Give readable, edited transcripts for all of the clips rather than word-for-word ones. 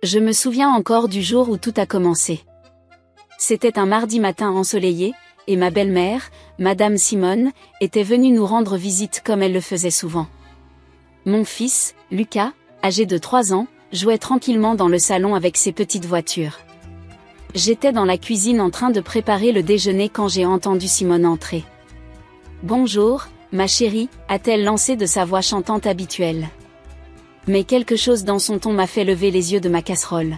Je me souviens encore du jour où tout a commencé. C'était un mardi matin ensoleillé, et ma belle-mère, Madame Simone, était venue nous rendre visite comme elle le faisait souvent. Mon fils, Lucas, âgé de 3 ans, jouait tranquillement dans le salon avec ses petites voitures. J'étais dans la cuisine en train de préparer le déjeuner quand j'ai entendu Simone entrer. « Bonjour, ma chérie », a-t-elle lancé de sa voix chantante habituelle. Mais quelque chose dans son ton m'a fait lever les yeux de ma casserole.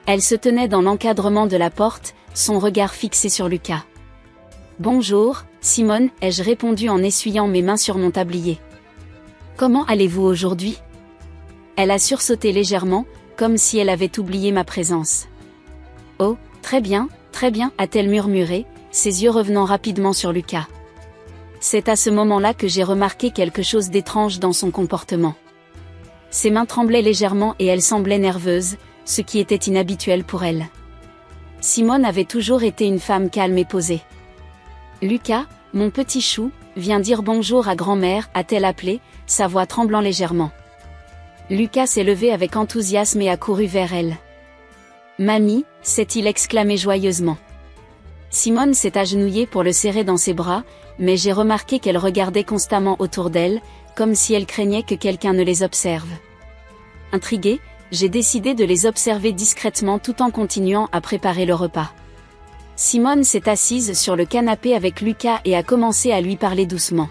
Elle se tenait dans l'encadrement de la porte, son regard fixé sur Lucas. « Bonjour, Simone », ai-je répondu en essuyant mes mains sur mon tablier. « Comment allez-vous aujourd'hui ?» Elle a sursauté légèrement, comme si elle avait oublié ma présence. « Oh, très bien, a-t-elle murmuré, ses yeux revenant rapidement sur Lucas. C'est à ce moment-là que j'ai remarqué quelque chose d'étrange dans son comportement. Ses mains tremblaient légèrement et elle semblait nerveuse, ce qui était inhabituel pour elle. Simone avait toujours été une femme calme et posée. « Lucas, mon petit chou, viens dire bonjour à grand-mère », a-t-elle appelé, sa voix tremblant légèrement. Lucas s'est levé avec enthousiasme et a couru vers elle. « Mamie », s'est-il exclamé joyeusement. Simone s'est agenouillée pour le serrer dans ses bras, mais j'ai remarqué qu'elle regardait constamment autour d'elle, comme si elle craignait que quelqu'un ne les observe. Intriguée, j'ai décidé de les observer discrètement tout en continuant à préparer le repas. Simone s'est assise sur le canapé avec Lucas et a commencé à lui parler doucement.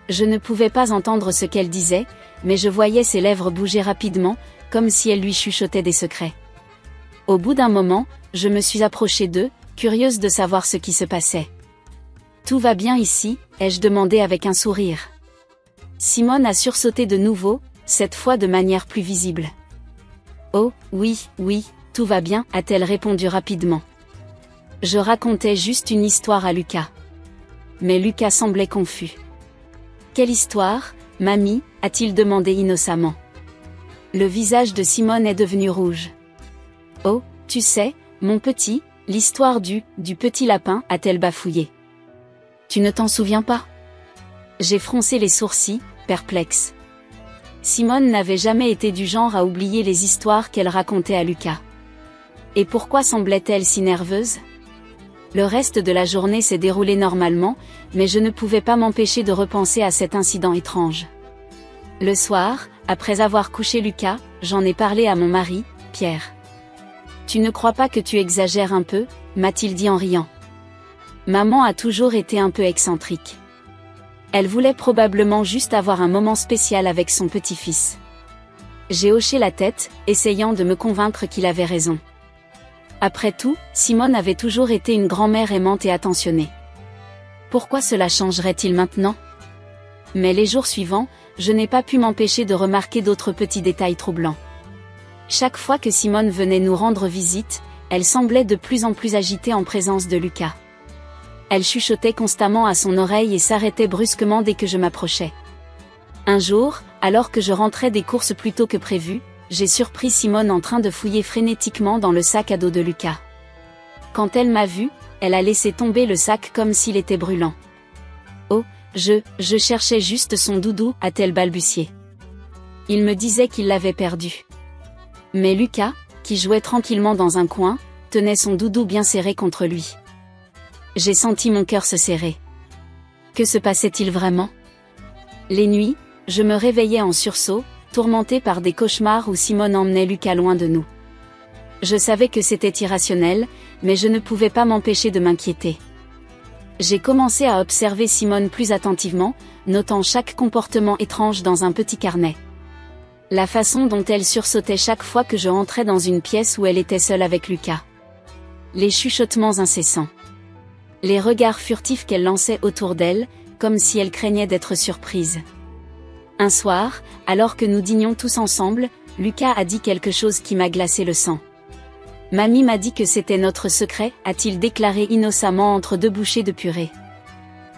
Je ne pouvais pas entendre ce qu'elle disait, mais je voyais ses lèvres bouger rapidement, comme si elle lui chuchotait des secrets. Au bout d'un moment, je me suis approchée d'eux, curieuse de savoir ce qui se passait. « Tout va bien ici ?» ai-je demandé avec un sourire. Simone a sursauté de nouveau, cette fois de manière plus visible. « Oh, oui, tout va bien », a-t-elle répondu rapidement. Je racontais juste une histoire à Lucas. Mais Lucas semblait confus. « Quelle histoire, mamie ?» a-t-il demandé innocemment. Le visage de Simone est devenu rouge. « Oh, tu sais, mon petit, l'histoire du petit lapin », a-t-elle bafouillé. « Tu ne t'en souviens pas ?» J'ai froncé les sourcils, perplexe. Simone n'avait jamais été du genre à oublier les histoires qu'elle racontait à Lucas. Et pourquoi semblait-elle si nerveuse ? Le reste de la journée s'est déroulé normalement, mais je ne pouvais pas m'empêcher de repenser à cet incident étrange. Le soir, après avoir couché Lucas, j'en ai parlé à mon mari, Pierre. « Tu ne crois pas que tu exagères un peu ?» m'a-t-il dit en riant. Maman a toujours été un peu excentrique. Elle voulait probablement juste avoir un moment spécial avec son petit-fils. J'ai hoché la tête, essayant de me convaincre qu'il avait raison. Après tout, Simone avait toujours été une grand-mère aimante et attentionnée. Pourquoi cela changerait-il maintenant ? Mais les jours suivants, je n'ai pas pu m'empêcher de remarquer d'autres petits détails troublants. Chaque fois que Simone venait nous rendre visite, elle semblait de plus en plus agitée en présence de Lucas. Elle chuchotait constamment à son oreille et s'arrêtait brusquement dès que je m'approchais. Un jour, alors que je rentrais des courses plus tôt que prévu, j'ai surpris Simone en train de fouiller frénétiquement dans le sac à dos de Lucas. Quand elle m'a vu, elle a laissé tomber le sac comme s'il était brûlant. « Oh, je cherchais juste son doudou », a-t-elle balbutié. Il me disait qu'il l'avait perdu. Mais Lucas, qui jouait tranquillement dans un coin, tenait son doudou bien serré contre lui. J'ai senti mon cœur se serrer. Que se passait-il vraiment ? Les nuits, je me réveillais en sursaut, tourmentée par des cauchemars où Simone emmenait Lucas loin de nous. Je savais que c'était irrationnel, mais je ne pouvais pas m'empêcher de m'inquiéter. J'ai commencé à observer Simone plus attentivement, notant chaque comportement étrange dans un petit carnet. La façon dont elle sursautait chaque fois que je entrais dans une pièce où elle était seule avec Lucas. Les chuchotements incessants. Les regards furtifs qu'elle lançait autour d'elle, comme si elle craignait d'être surprise. Un soir, alors que nous dînions tous ensemble, Lucas a dit quelque chose qui m'a glacé le sang. « Mamie m'a dit que c'était notre secret », a-t-il déclaré innocemment entre deux bouchées de purée.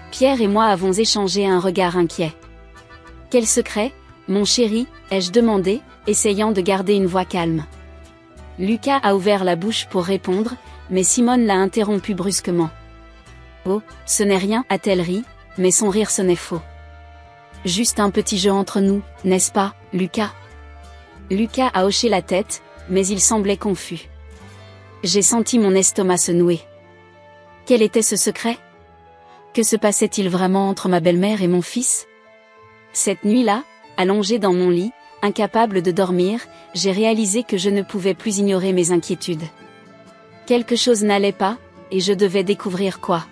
Pierre et moi avons échangé un regard inquiet. « Quel secret, mon chéri ?» ai-je demandé, essayant de garder une voix calme. Lucas a ouvert la bouche pour répondre, mais Simone l'a interrompu brusquement. « Oh, ce n'est rien », a-t-elle ri, mais son rire sonnait faux. « Juste un petit jeu entre nous, n'est-ce pas, Lucas ?» Lucas a hoché la tête, mais il semblait confus. J'ai senti mon estomac se nouer. Quel était ce secret? Que se passait-il vraiment entre ma belle-mère et mon fils? Cette nuit-là, allongée dans mon lit, incapable de dormir, j'ai réalisé que je ne pouvais plus ignorer mes inquiétudes. Quelque chose n'allait pas, et je devais découvrir quoi.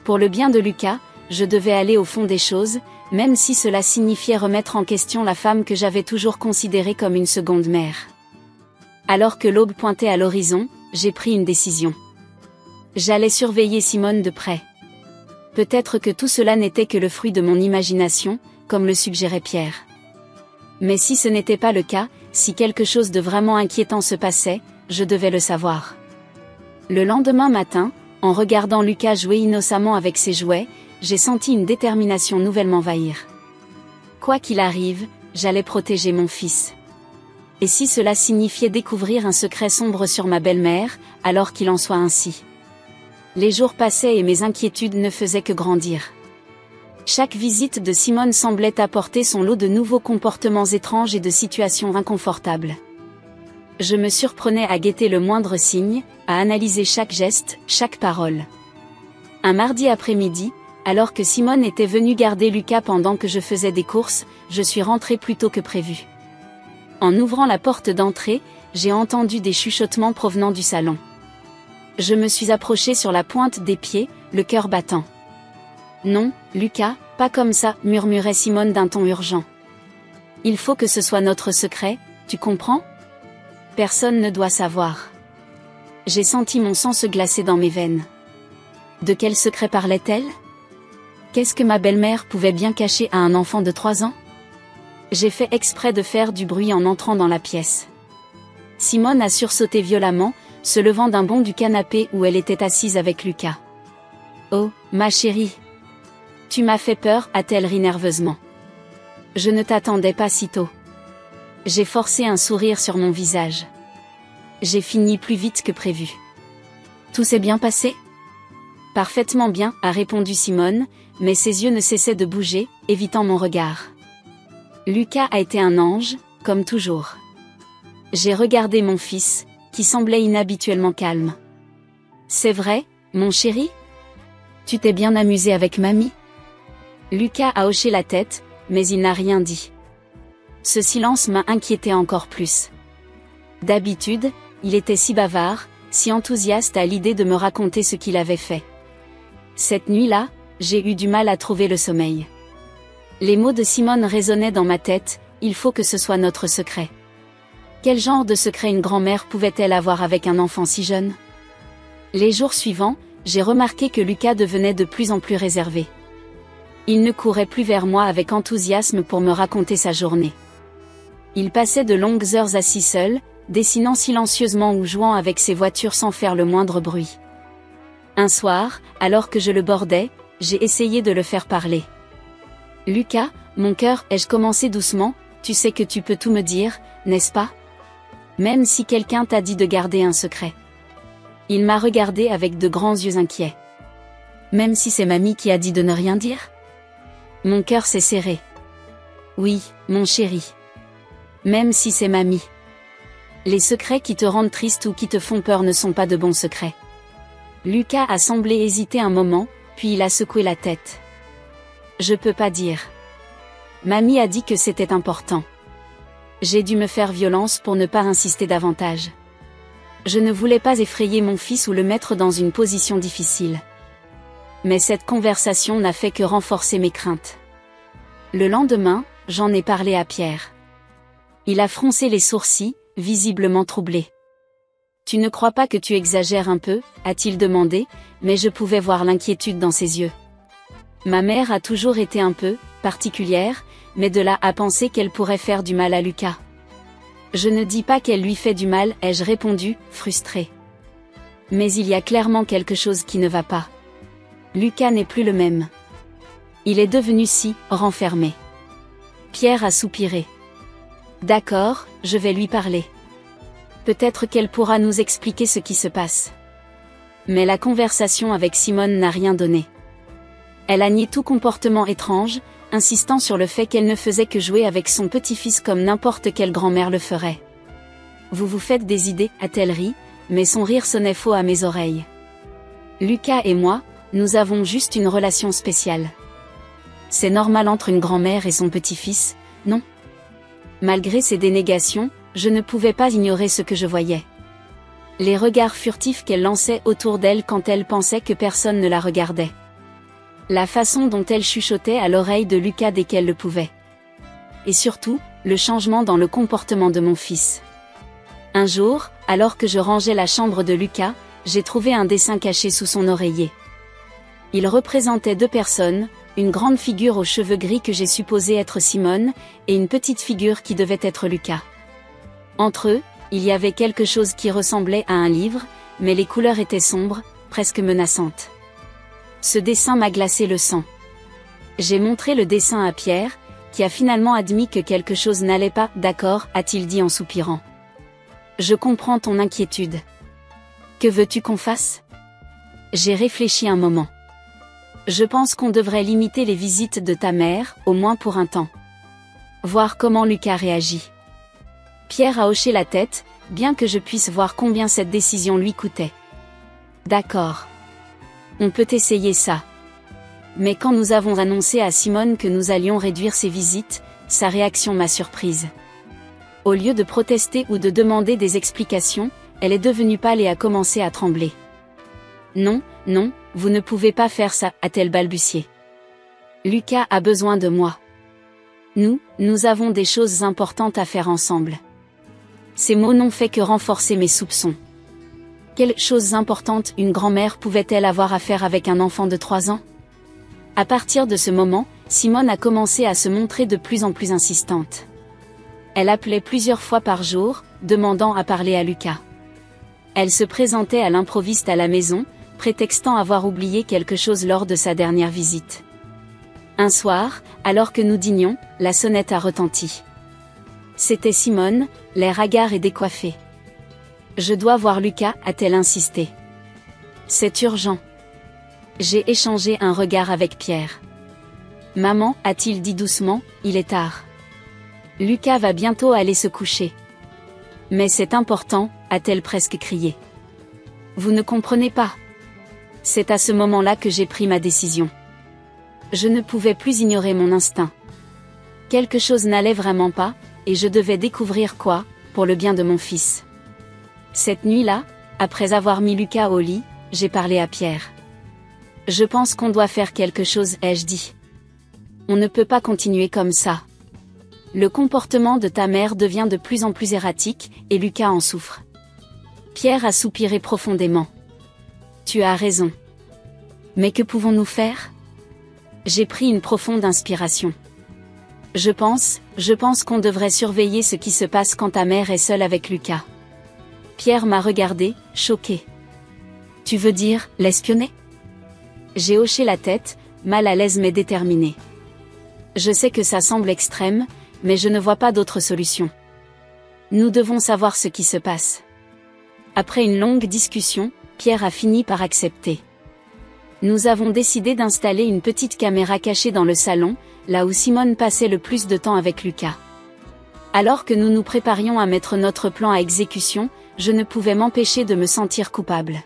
Pour le bien de Lucas, je devais aller au fond des choses, même si cela signifiait remettre en question la femme que j'avais toujours considérée comme une seconde mère. Alors que l'aube pointait à l'horizon, j'ai pris une décision. J'allais surveiller Simone de près. Peut-être que tout cela n'était que le fruit de mon imagination, comme le suggérait Pierre. Mais si ce n'était pas le cas, si quelque chose de vraiment inquiétant se passait, je devais le savoir. Le lendemain matin, en regardant Lucas jouer innocemment avec ses jouets, j'ai senti une détermination nouvelle m'envahir. Quoi qu'il arrive, j'allais protéger mon fils. Et si cela signifiait découvrir un secret sombre sur ma belle-mère, alors qu'il en soit ainsi. Les jours passaient et mes inquiétudes ne faisaient que grandir. Chaque visite de Simone semblait apporter son lot de nouveaux comportements étranges et de situations inconfortables. Je me surprenais à guetter le moindre signe, à analyser chaque geste, chaque parole. Un mardi après-midi, alors que Simone était venue garder Lucas pendant que je faisais des courses, je suis rentrée plus tôt que prévu. En ouvrant la porte d'entrée, j'ai entendu des chuchotements provenant du salon. Je me suis approchée sur la pointe des pieds, le cœur battant. « Non, Lucas, pas comme ça », murmurait Simone d'un ton urgent. « Il faut que ce soit notre secret, tu comprends ? Personne ne doit savoir. » J'ai senti mon sang se glacer dans mes veines. De quel secret parlait-elle ? Qu'est-ce que ma belle-mère pouvait bien cacher à un enfant de 3 ans ? J'ai fait exprès de faire du bruit en entrant dans la pièce. Simone a sursauté violemment, se levant d'un bond du canapé où elle était assise avec Lucas. « Oh, ma chérie ! Tu m'as fait peur », a-t-elle ri nerveusement. « Je ne t'attendais pas si tôt. » J'ai forcé un sourire sur mon visage. J'ai fini plus vite que prévu. « Tout s'est bien passé ? » « Parfaitement bien », a répondu Simone, mais ses yeux ne cessaient de bouger, évitant mon regard. Lucas a été un ange, comme toujours. J'ai regardé mon fils, qui semblait inhabituellement calme. « C'est vrai, mon chéri ? Tu t'es bien amusé avec mamie ? » Lucas a hoché la tête, mais il n'a rien dit. Ce silence m'a inquiété encore plus. D'habitude, il était si bavard, si enthousiaste à l'idée de me raconter ce qu'il avait fait. Cette nuit-là, j'ai eu du mal à trouver le sommeil. Les mots de Simone résonnaient dans ma tête, « Il faut que ce soit notre secret. » Quel genre de secret une grand-mère pouvait-elle avoir avec un enfant si jeune ? Les jours suivants, j'ai remarqué que Lucas devenait de plus en plus réservé. Il ne courait plus vers moi avec enthousiasme pour me raconter sa journée. Il passait de longues heures assis seul, dessinant silencieusement ou jouant avec ses voitures sans faire le moindre bruit. Un soir, alors que je le bordais, j'ai essayé de le faire parler. « Lucas, mon cœur », ai-je commencé doucement, « tu sais que tu peux tout me dire, n'est-ce pas ? Même si quelqu'un t'a dit de garder un secret. » Il m'a regardé avec de grands yeux inquiets. « Même si c'est mamie qui a dit de ne rien dire ? » Mon cœur s'est serré. « Oui, mon chéri. Même si c'est mamie. Les secrets qui te rendent triste ou qui te font peur ne sont pas de bons secrets. » Lucas a semblé hésiter un moment, puis il a secoué la tête. « Je peux pas dire. Mamie a dit que c'était important. » J'ai dû me faire violence pour ne pas insister davantage. Je ne voulais pas effrayer mon fils ou le mettre dans une position difficile. Mais cette conversation n'a fait que renforcer mes craintes. Le lendemain, j'en ai parlé à Pierre. Il a froncé les sourcils, visiblement troublé. « Tu ne crois pas que tu exagères un peu ?» a-t-il demandé, mais je pouvais voir l'inquiétude dans ses yeux. Ma mère a toujours été un peu particulière, mais de là à penser qu'elle pourrait faire du mal à Lucas. Je ne dis pas qu'elle lui fait du mal, ai-je répondu, frustrée. Mais il y a clairement quelque chose qui ne va pas. Lucas n'est plus le même. Il est devenu si renfermé. Pierre a soupiré. D'accord, je vais lui parler. Peut-être qu'elle pourra nous expliquer ce qui se passe. Mais la conversation avec Simone n'a rien donné. Elle a nié tout comportement étrange, insistant sur le fait qu'elle ne faisait que jouer avec son petit-fils comme n'importe quelle grand-mère le ferait. Vous vous faites des idées, a-t-elle ri, mais son rire sonnait faux à mes oreilles. Lucas et moi, nous avons juste une relation spéciale. C'est normal entre une grand-mère et son petit-fils, non? Malgré ses dénégations, je ne pouvais pas ignorer ce que je voyais. Les regards furtifs qu'elle lançait autour d'elle quand elle pensait que personne ne la regardait. La façon dont elle chuchotait à l'oreille de Lucas dès qu'elle le pouvait. Et surtout, le changement dans le comportement de mon fils. Un jour, alors que je rangeais la chambre de Lucas, j'ai trouvé un dessin caché sous son oreiller. Il représentait deux personnes, une grande figure aux cheveux gris que j'ai supposé être Simone, et une petite figure qui devait être Lucas. Entre eux, il y avait quelque chose qui ressemblait à un livre, mais les couleurs étaient sombres, presque menaçantes. Ce dessin m'a glacé le sang. J'ai montré le dessin à Pierre, qui a finalement admis que quelque chose n'allait pas. « D'accord », a-t-il dit en soupirant. « Je comprends ton inquiétude. Que veux-tu qu'on fasse ?» J'ai réfléchi un moment. Je pense qu'on devrait limiter les visites de ta mère, au moins pour un temps. Voir comment Lucas réagit. Pierre a hoché la tête, bien que je puisse voir combien cette décision lui coûtait. D'accord. On peut essayer ça. Mais quand nous avons annoncé à Simone que nous allions réduire ses visites, sa réaction m'a surprise. Au lieu de protester ou de demander des explications, elle est devenue pâle et a commencé à trembler. Non, non, vous ne pouvez pas faire ça, a-t-elle balbutié. Lucas a besoin de moi. Nous avons des choses importantes à faire ensemble. Ces mots n'ont fait que renforcer mes soupçons. Quelles choses importantes une grand-mère pouvait-elle avoir à faire avec un enfant de 3 ans? À partir de ce moment, Simone a commencé à se montrer de plus en plus insistante. Elle appelait plusieurs fois par jour, demandant à parler à Lucas. Elle se présentait à l'improviste à la maison, prétextant avoir oublié quelque chose lors de sa dernière visite. Un soir, alors que nous dînions, la sonnette a retenti. C'était Simone, l'air hagard et décoiffé. « Je dois voir Lucas », a-t-elle insisté. « C'est urgent. » J'ai échangé un regard avec Pierre. « Maman », a-t-il dit doucement, « il est tard. Lucas va bientôt aller se coucher. »« Mais c'est important », a-t-elle presque crié. « Vous ne comprenez pas. » C'est à ce moment-là que j'ai pris ma décision. Je ne pouvais plus ignorer mon instinct. Quelque chose n'allait vraiment pas, et je devais découvrir quoi, pour le bien de mon fils. Cette nuit-là, après avoir mis Lucas au lit, j'ai parlé à Pierre. « Je pense qu'on doit faire quelque chose », ai-je dit. « On ne peut pas continuer comme ça. Le comportement de ta mère devient de plus en plus erratique, et Lucas en souffre. » Pierre a soupiré profondément. « Tu as raison. Mais que pouvons-nous faire ?» J'ai pris une profonde inspiration. Je pense qu'on devrait surveiller ce qui se passe quand ta mère est seule avec Lucas. Pierre m'a regardé, choqué. Tu veux dire, l'espionner? J'ai hoché la tête, mal à l'aise mais déterminé. Je sais que ça semble extrême, mais je ne vois pas d'autre solution. Nous devons savoir ce qui se passe. Après une longue discussion, Pierre a fini par accepter. Nous avons décidé d'installer une petite caméra cachée dans le salon, là où Simone passait le plus de temps avec Lucas. Alors que nous nous préparions à mettre notre plan à exécution, je ne pouvais m'empêcher de me sentir coupable.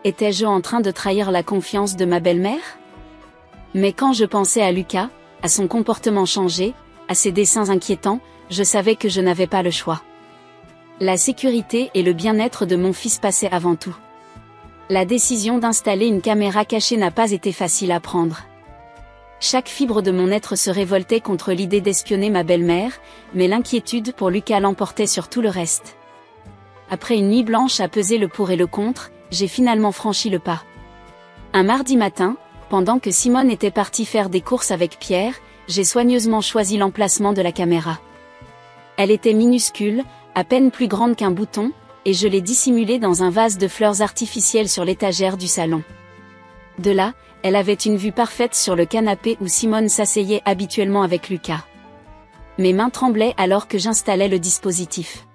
Étais-je en train de trahir la confiance de ma belle-mère? Mais quand je pensais à Lucas, à son comportement changé, à ses dessins inquiétants, je savais que je n'avais pas le choix. La sécurité et le bien-être de mon fils passaient avant tout. La décision d'installer une caméra cachée n'a pas été facile à prendre. Chaque fibre de mon être se révoltait contre l'idée d'espionner ma belle-mère, mais l'inquiétude pour Lucas l'emportait sur tout le reste. Après une nuit blanche à peser le pour et le contre, j'ai finalement franchi le pas. Un mardi matin, pendant que Simone était partie faire des courses avec Pierre, j'ai soigneusement choisi l'emplacement de la caméra. Elle était minuscule, à peine plus grande qu'un bouton, et je l'ai dissimulée dans un vase de fleurs artificielles sur l'étagère du salon. De là, elle avait une vue parfaite sur le canapé où Simone s'asseyait habituellement avec Lucas. Mes mains tremblaient alors que j'installais le dispositif.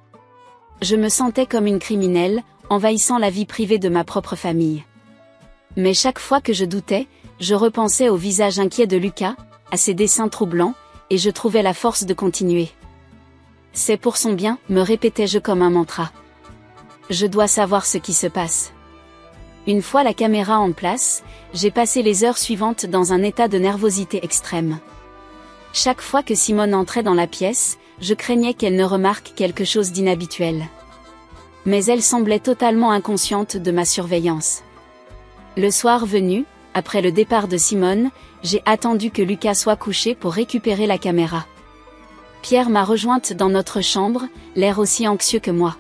Je me sentais comme une criminelle, envahissant la vie privée de ma propre famille. Mais chaque fois que je doutais, je repensais au visage inquiet de Lucas, à ses dessins troublants, et je trouvais la force de continuer. C'est pour son bien, me répétais-je comme un mantra. Je dois savoir ce qui se passe. Une fois la caméra en place, j'ai passé les heures suivantes dans un état de nervosité extrême. Chaque fois que Simone entrait dans la pièce, je craignais qu'elle ne remarque quelque chose d'inhabituel. Mais elle semblait totalement inconsciente de ma surveillance. Le soir venu, après le départ de Simone, j'ai attendu que Lucas soit couché pour récupérer la caméra. Pierre m'a rejointe dans notre chambre, l'air aussi anxieux que moi.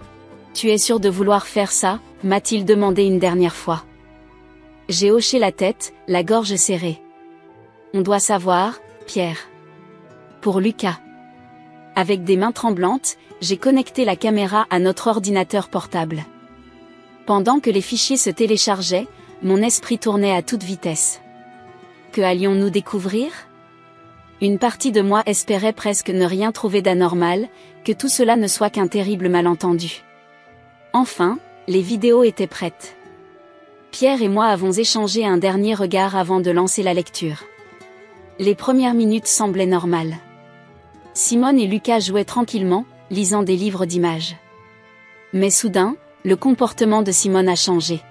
« Tu es sûr de vouloir faire ça ?» m'a-t-il demandé une dernière fois. J'ai hoché la tête, la gorge serrée. « On doit savoir, Pierre. » Pour Lucas. Avec des mains tremblantes, j'ai connecté la caméra à notre ordinateur portable. Pendant que les fichiers se téléchargeaient, mon esprit tournait à toute vitesse. Que allions-nous découvrir ? Une partie de moi espérait presque ne rien trouver d'anormal, que tout cela ne soit qu'un terrible malentendu. Enfin, les vidéos étaient prêtes. Pierre et moi avons échangé un dernier regard avant de lancer la lecture. Les premières minutes semblaient normales. Simone et Lucas jouaient tranquillement, lisant des livres d'images. Mais soudain, le comportement de Simone a changé.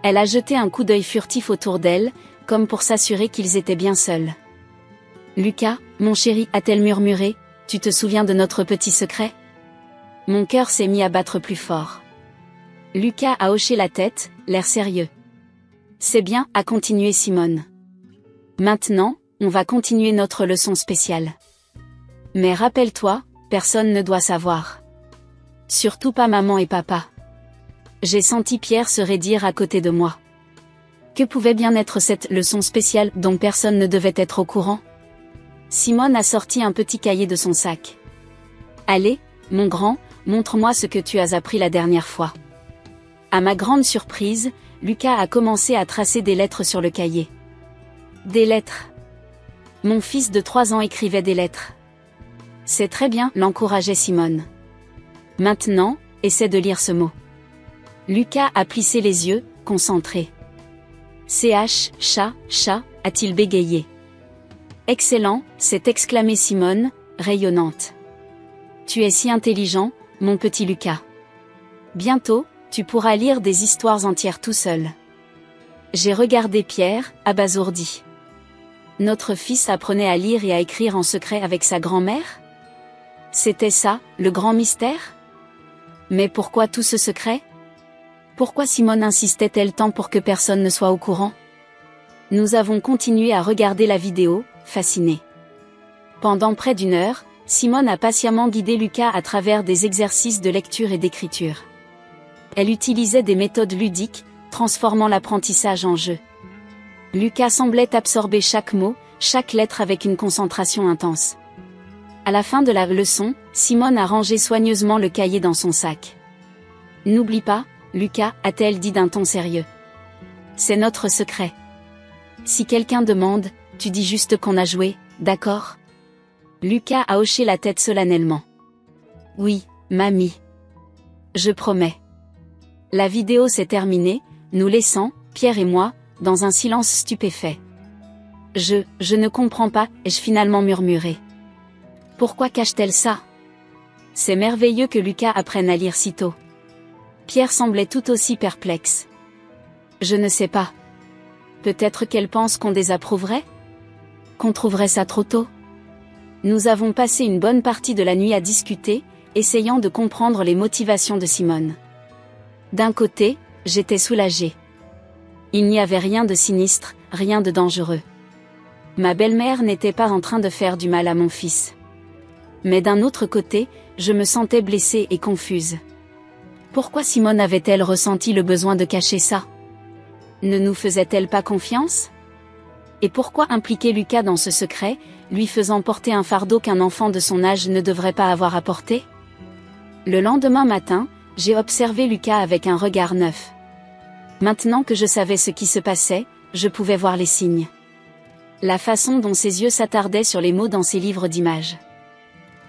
Elle a jeté un coup d'œil furtif autour d'elle, comme pour s'assurer qu'ils étaient bien seuls. « Lucas, mon chéri, a-t-elle murmuré, tu te souviens de notre petit secret ?» Mon cœur s'est mis à battre plus fort. Lucas a hoché la tête, l'air sérieux. « C'est bien, » a continué Simone. « Maintenant, on va continuer notre leçon spéciale. Mais rappelle-toi, personne ne doit savoir. Surtout pas maman et papa. » J'ai senti Pierre se raidir à côté de moi. Que pouvait bien être cette leçon spéciale dont personne ne devait être au courant ? Simone a sorti un petit cahier de son sac. « Allez, mon grand, montre-moi ce que tu as appris la dernière fois. » À ma grande surprise, Lucas a commencé à tracer des lettres sur le cahier. Des lettres. Mon fils de 3 ans écrivait des lettres. C'est très bien, l'encourageait Simone. Maintenant, essaie de lire ce mot. Lucas a plissé les yeux, concentré. CH, chat, chat, a-t-il bégayé. Excellent, s'est exclamé Simone, rayonnante. Tu es si intelligent, mon petit Lucas. Bientôt, tu pourras lire des histoires entières tout seul. J'ai regardé Pierre, abasourdi. Notre fils apprenait à lire et à écrire en secret avec sa grand-mère ? C'était ça, le grand mystère ? Mais pourquoi tout ce secret ? Pourquoi Simone insistait-elle tant pour que personne ne soit au courant ? Nous avons continué à regarder la vidéo, fascinés. Pendant près d'1 heure, Simone a patiemment guidé Lucas à travers des exercices de lecture et d'écriture. Elle utilisait des méthodes ludiques, transformant l'apprentissage en jeu. Lucas semblait absorber chaque mot, chaque lettre avec une concentration intense. À la fin de la leçon, Simone a rangé soigneusement le cahier dans son sac. « N'oublie pas, Lucas, a-t-elle dit d'un ton sérieux. C'est notre secret. Si quelqu'un demande, tu dis juste qu'on a joué, d'accord ? » Lucas a hoché la tête solennellement. « Oui, mamie. Je promets. » La vidéo s'est terminée, nous laissant, Pierre et moi, dans un silence stupéfait. « Je ne comprends pas, ai-je finalement murmuré. Pourquoi cache-t-elle ça ? C'est merveilleux que Lucas apprenne à lire si tôt. » Pierre semblait tout aussi perplexe. « Je ne sais pas. Peut-être qu'elle pense qu'on désapprouverait ? Qu'on trouverait ça trop tôt ? » Nous avons passé une bonne partie de la nuit à discuter, essayant de comprendre les motivations de Simone. D'un côté, j'étais soulagée. Il n'y avait rien de sinistre, rien de dangereux. Ma belle-mère n'était pas en train de faire du mal à mon fils. Mais d'un autre côté, je me sentais blessée et confuse. Pourquoi Simone avait-elle ressenti le besoin de cacher ça ? Ne nous faisait-elle pas confiance ? Et pourquoi impliquer Lucas dans ce secret, lui faisant porter un fardeau qu'un enfant de son âge ne devrait pas avoir à porter ? Le lendemain matin, j'ai observé Lucas avec un regard neuf. Maintenant que je savais ce qui se passait, je pouvais voir les signes. La façon dont ses yeux s'attardaient sur les mots dans ses livres d'images.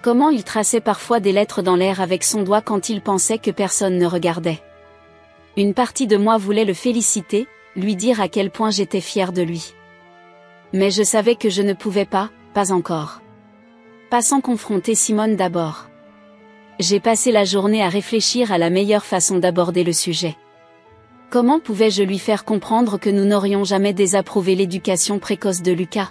Comment il traçait parfois des lettres dans l'air avec son doigt quand il pensait que personne ne regardait. Une partie de moi voulait le féliciter, lui dire à quel point j'étais fière de lui. Mais je savais que je ne pouvais pas encore. Pas sans confronter Simone d'abord. J'ai passé la journée à réfléchir à la meilleure façon d'aborder le sujet. Comment pouvais-je lui faire comprendre que nous n'aurions jamais désapprouvé l'éducation précoce de Lucas?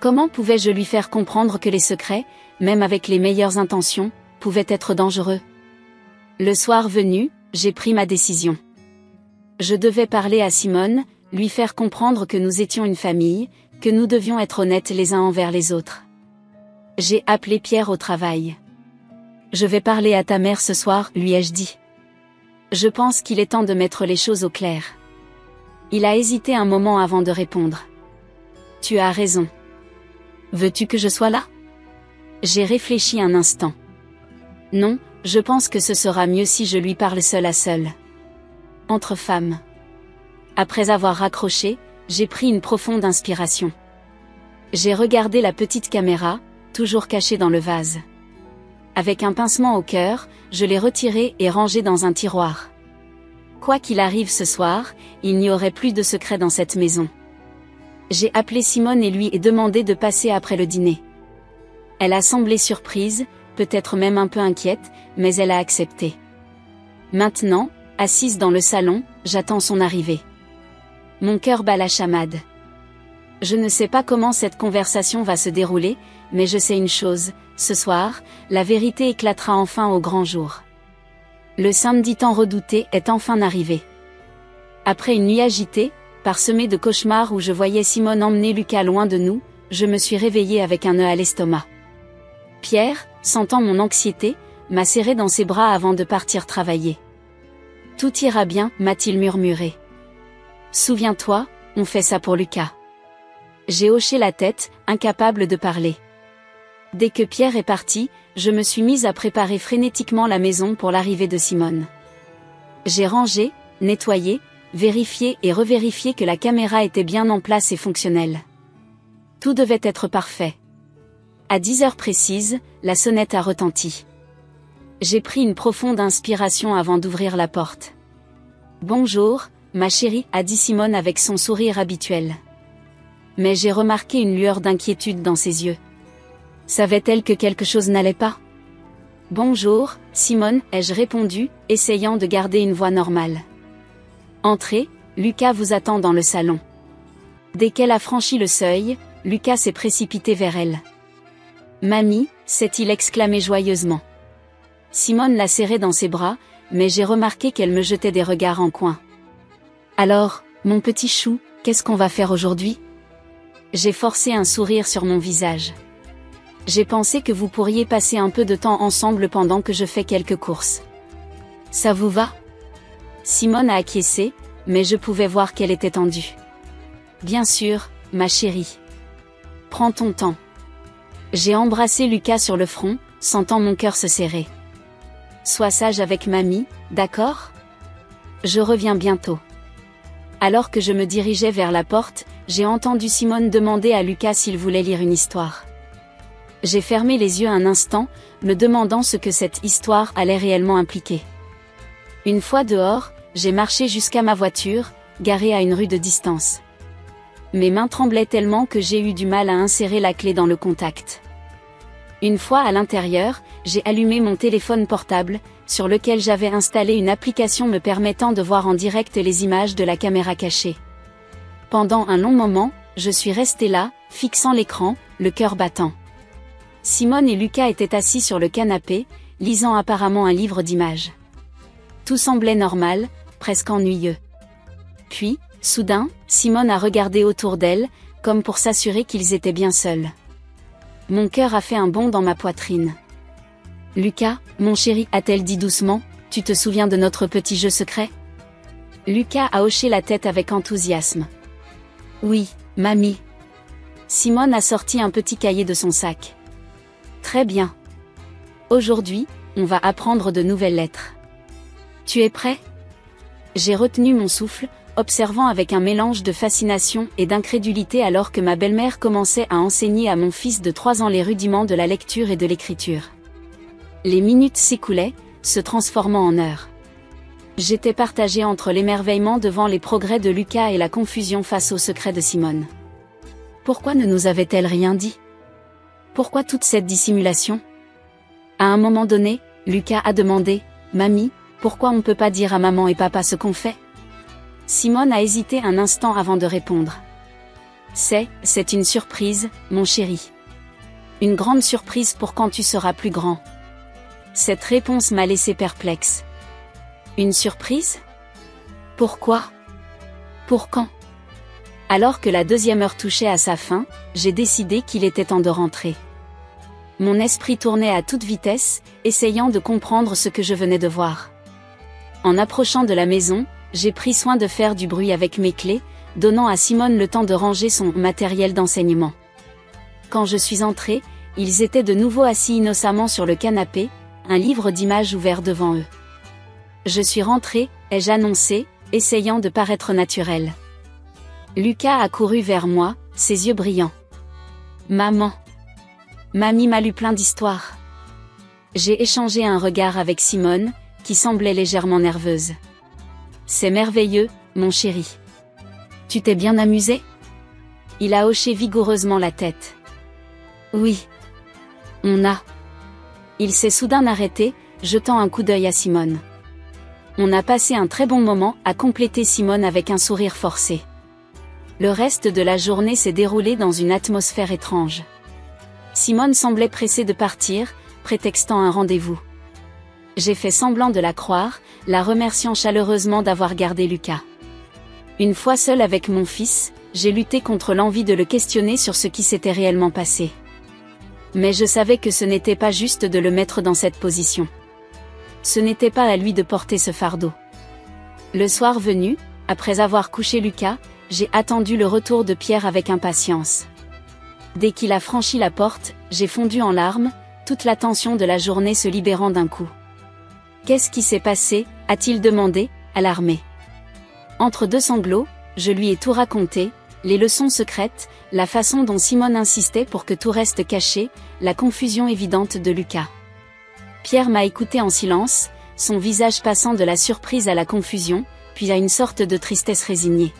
Comment pouvais-je lui faire comprendre que les secrets, même avec les meilleures intentions, pouvaient être dangereux? Le soir venu, j'ai pris ma décision. Je devais parler à Simone, lui faire comprendre que nous étions une famille, que nous devions être honnêtes les uns envers les autres. J'ai appelé Pierre au travail. Je vais parler à ta mère ce soir, lui ai-je dit. Je pense qu'il est temps de mettre les choses au clair. Il a hésité un moment avant de répondre. Tu as raison. Veux-tu que je sois là? J'ai réfléchi un instant. Non, je pense que ce sera mieux si je lui parle seul à seul. Entre femmes. Après avoir raccroché, j'ai pris une profonde inspiration. J'ai regardé la petite caméra, toujours cachée dans le vase. Avec un pincement au cœur, je l'ai retirée et rangée dans un tiroir. Quoi qu'il arrive ce soir, il n'y aurait plus de secret dans cette maison. J'ai appelé Simone et lui ai demandé de passer après le dîner. Elle a semblé surprise, peut-être même un peu inquiète, mais elle a accepté. Maintenant, assise dans le salon, j'attends son arrivée. Mon cœur bat la chamade. Je ne sais pas comment cette conversation va se dérouler, mais je sais une chose, ce soir, la vérité éclatera enfin au grand jour. Le samedi tant redouté est enfin arrivé. Après une nuit agitée, parsemée de cauchemars où je voyais Simone emmener Lucas loin de nous, je me suis réveillée avec un nœud à l'estomac. Pierre, sentant mon anxiété, m'a serré dans ses bras avant de partir travailler. Tout ira bien, m'a-t-il murmuré. Souviens-toi, on fait ça pour Lucas. J'ai hoché la tête, incapable de parler. Dès que Pierre est parti, je me suis mise à préparer frénétiquement la maison pour l'arrivée de Simone. J'ai rangé, nettoyé, vérifié et revérifié que la caméra était bien en place et fonctionnelle. Tout devait être parfait. À 10 heures précises, la sonnette a retenti. J'ai pris une profonde inspiration avant d'ouvrir la porte. Bonjour, ma chérie, a dit Simone avec son sourire habituel. Mais j'ai remarqué une lueur d'inquiétude dans ses yeux. Savait-elle que quelque chose n'allait pas? Bonjour, Simone, ai-je répondu, essayant de garder une voix normale. Entrez, Lucas vous attend dans le salon. Dès qu'elle a franchi le seuil, Lucas s'est précipité vers elle. Mamie, s'est-il exclamé joyeusement. Simone l'a serré dans ses bras, mais j'ai remarqué qu'elle me jetait des regards en coin. Alors, mon petit chou, qu'est-ce qu'on va faire aujourd'hui? J'ai forcé un sourire sur mon visage. J'ai pensé que vous pourriez passer un peu de temps ensemble pendant que je fais quelques courses. Ça vous va? Simone a acquiescé, mais je pouvais voir qu'elle était tendue. Bien sûr, ma chérie. Prends ton temps. J'ai embrassé Lucas sur le front, sentant mon cœur se serrer. Sois sage avec mamie, d'accord? Je reviens bientôt. Alors que je me dirigeais vers la porte, j'ai entendu Simone demander à Lucas s'il voulait lire une histoire. J'ai fermé les yeux un instant, me demandant ce que cette histoire allait réellement impliquer. Une fois dehors, j'ai marché jusqu'à ma voiture, garée à une rue de distance. Mes mains tremblaient tellement que j'ai eu du mal à insérer la clé dans le contact. Une fois à l'intérieur, j'ai allumé mon téléphone portable, sur lequel j'avais installé une application me permettant de voir en direct les images de la caméra cachée. Pendant un long moment, je suis restée là, fixant l'écran, le cœur battant. Simone et Lucas étaient assis sur le canapé, lisant apparemment un livre d'images. Tout semblait normal, presque ennuyeux. Puis, soudain, Simone a regardé autour d'elle, comme pour s'assurer qu'ils étaient bien seuls. Mon cœur a fait un bond dans ma poitrine. Lucas, mon chéri, a-t-elle dit doucement, tu te souviens de notre petit jeu secret? Lucas a hoché la tête avec enthousiasme. Oui, mamie. Simone a sorti un petit cahier de son sac. Très bien. Aujourd'hui, on va apprendre de nouvelles lettres. Tu es prêt? J'ai retenu mon souffle, observant avec un mélange de fascination et d'incrédulité alors que ma belle-mère commençait à enseigner à mon fils de 3 ans les rudiments de la lecture et de l'écriture. Les minutes s'écoulaient, se transformant en heures. J'étais partagée entre l'émerveillement devant les progrès de Lucas et la confusion face aux secrets de Simone. Pourquoi ne nous avait-elle rien dit? Pourquoi toute cette dissimulation? À un moment donné, Lucas a demandé, « Mamie, pourquoi on ne peut pas dire à maman et papa ce qu'on fait ?» Simone a hésité un instant avant de répondre. C'est une surprise, mon chéri. Une grande surprise pour quand tu seras plus grand. » Cette réponse m'a laissé perplexe. Une surprise? Pourquoi? Pour quand? Alors que la 2e heure touchait à sa fin, j'ai décidé qu'il était temps de rentrer. Mon esprit tournait à toute vitesse, essayant de comprendre ce que je venais de voir. En approchant de la maison, j'ai pris soin de faire du bruit avec mes clés, donnant à Simone le temps de ranger son matériel d'enseignement. Quand je suis entrée, ils étaient de nouveau assis innocemment sur le canapé, un livre d'images ouvert devant eux. Je suis rentrée, ai-je annoncé, essayant de paraître naturelle. Lucas a couru vers moi, ses yeux brillants. « Maman !» Mamie m'a lu plein d'histoires. J'ai échangé un regard avec Simone, qui semblait légèrement nerveuse. « C'est merveilleux, mon chéri. Tu t'es bien amusé ?» Il a hoché vigoureusement la tête. « Oui. On a. » Il s'est soudain arrêté, jetant un coup d'œil à Simone. « On a passé un très bon moment, » a complété Simone avec un sourire forcé. Le reste de la journée s'est déroulé dans une atmosphère étrange. Simone semblait pressée de partir, prétextant un rendez-vous. J'ai fait semblant de la croire, la remerciant chaleureusement d'avoir gardé Lucas. Une fois seule avec mon fils, j'ai lutté contre l'envie de le questionner sur ce qui s'était réellement passé. Mais je savais que ce n'était pas juste de le mettre dans cette position. Ce n'était pas à lui de porter ce fardeau. Le soir venu, après avoir couché Lucas, j'ai attendu le retour de Pierre avec impatience. Dès qu'il a franchi la porte, j'ai fondu en larmes, toute la tension de la journée se libérant d'un coup. « Qu'est-ce qui s'est passé ?» a-t-il demandé, alarmé. Entre deux sanglots, je lui ai tout raconté, les leçons secrètes, la façon dont Simone insistait pour que tout reste caché, la confusion évidente de Lucas. Pierre m'a écouté en silence, son visage passant de la surprise à la confusion, puis à une sorte de tristesse résignée.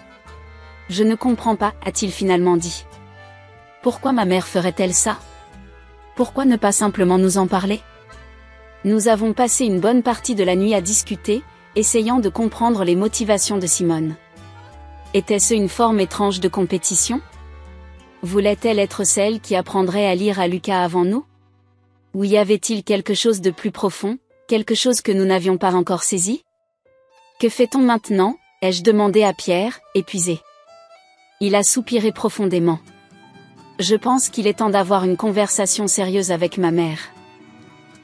« Je ne comprends pas, a-t-il finalement dit. Pourquoi ma mère ferait-elle ça? Pourquoi ne pas simplement nous en parler? » Nous avons passé une bonne partie de la nuit à discuter, essayant de comprendre les motivations de Simone. Était-ce une forme étrange de compétition? Voulait-elle être celle qui apprendrait à lire à Lucas avant nous? Ou y avait-il quelque chose de plus profond, quelque chose que nous n'avions pas encore saisi? Que fait-on maintenant? Ai-je demandé à Pierre, épuisé. Il a soupiré profondément. Je pense qu'il est temps d'avoir une conversation sérieuse avec ma mère.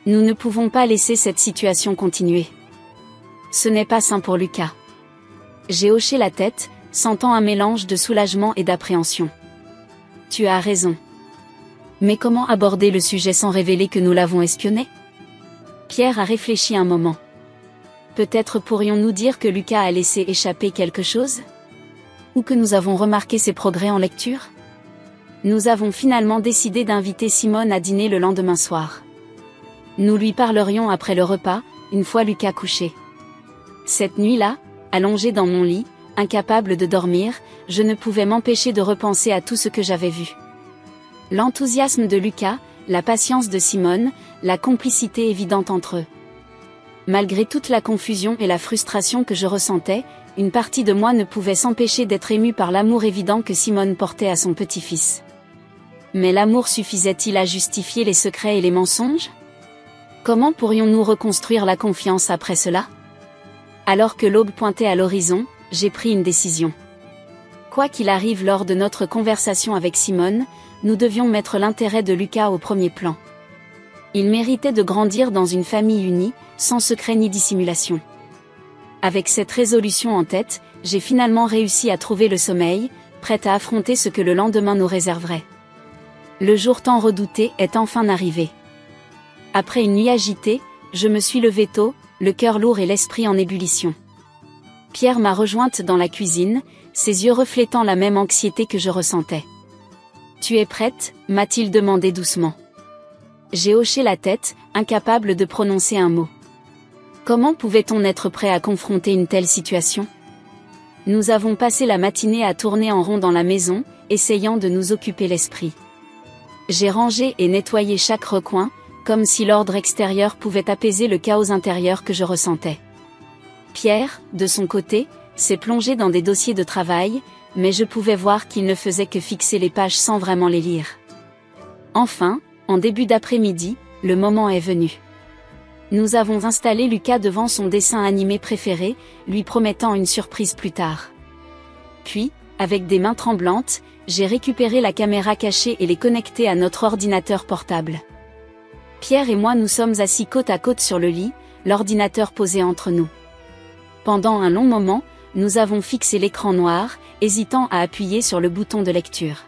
Nous ne pouvons pas laisser cette situation continuer. Ce n'est pas sain pour Lucas. J'ai hoché la tête, sentant un mélange de soulagement et d'appréhension. Tu as raison. Mais comment aborder le sujet sans révéler que nous l'avons espionné? Pierre a réfléchi un moment. Peut-être pourrions-nous dire que Lucas a laissé échapper quelque chose? Ou que nous avons remarqué ses progrès en lecture? Nous avons finalement décidé d'inviter Simone à dîner le lendemain soir. Nous lui parlerions après le repas, une fois Lucas couché. Cette nuit-là, allongée dans mon lit, incapable de dormir, je ne pouvais m'empêcher de repenser à tout ce que j'avais vu. L'enthousiasme de Lucas, la patience de Simone, la complicité évidente entre eux. Malgré toute la confusion et la frustration que je ressentais, une partie de moi ne pouvait s'empêcher d'être émue par l'amour évident que Simone portait à son petit-fils. Mais l'amour suffisait-il à justifier les secrets et les mensonges? Comment pourrions-nous reconstruire la confiance après cela? Alors que l'aube pointait à l'horizon, j'ai pris une décision. Quoi qu'il arrive lors de notre conversation avec Simone, nous devions mettre l'intérêt de Lucas au premier plan. Il méritait de grandir dans une famille unie, sans secret ni dissimulation. Avec cette résolution en tête, j'ai finalement réussi à trouver le sommeil, prête à affronter ce que le lendemain nous réserverait. Le jour tant redouté est enfin arrivé. Après une nuit agitée, je me suis levée tôt, le cœur lourd et l'esprit en ébullition. Pierre m'a rejointe dans la cuisine, ses yeux reflétant la même anxiété que je ressentais. « Tu es prête ?» m'a-t-il demandé doucement. J'ai hoché la tête, incapable de prononcer un mot. Comment pouvait-on être prêt à confronter une telle situation? Nous avons passé la matinée à tourner en rond dans la maison, essayant de nous occuper l'esprit. J'ai rangé et nettoyé chaque recoin, comme si l'ordre extérieur pouvait apaiser le chaos intérieur que je ressentais. Pierre, de son côté, s'est plongé dans des dossiers de travail, mais je pouvais voir qu'il ne faisait que fixer les pages sans vraiment les lire. Enfin, en début d'après-midi, le moment est venu. Nous avons installé Lucas devant son dessin animé préféré, lui promettant une surprise plus tard. Puis, avec des mains tremblantes, j'ai récupéré la caméra cachée et l'ai connectée à notre ordinateur portable. Pierre et moi nous sommes assis côte à côte sur le lit, l'ordinateur posé entre nous. Pendant un long moment, nous avons fixé l'écran noir, hésitant à appuyer sur le bouton de lecture.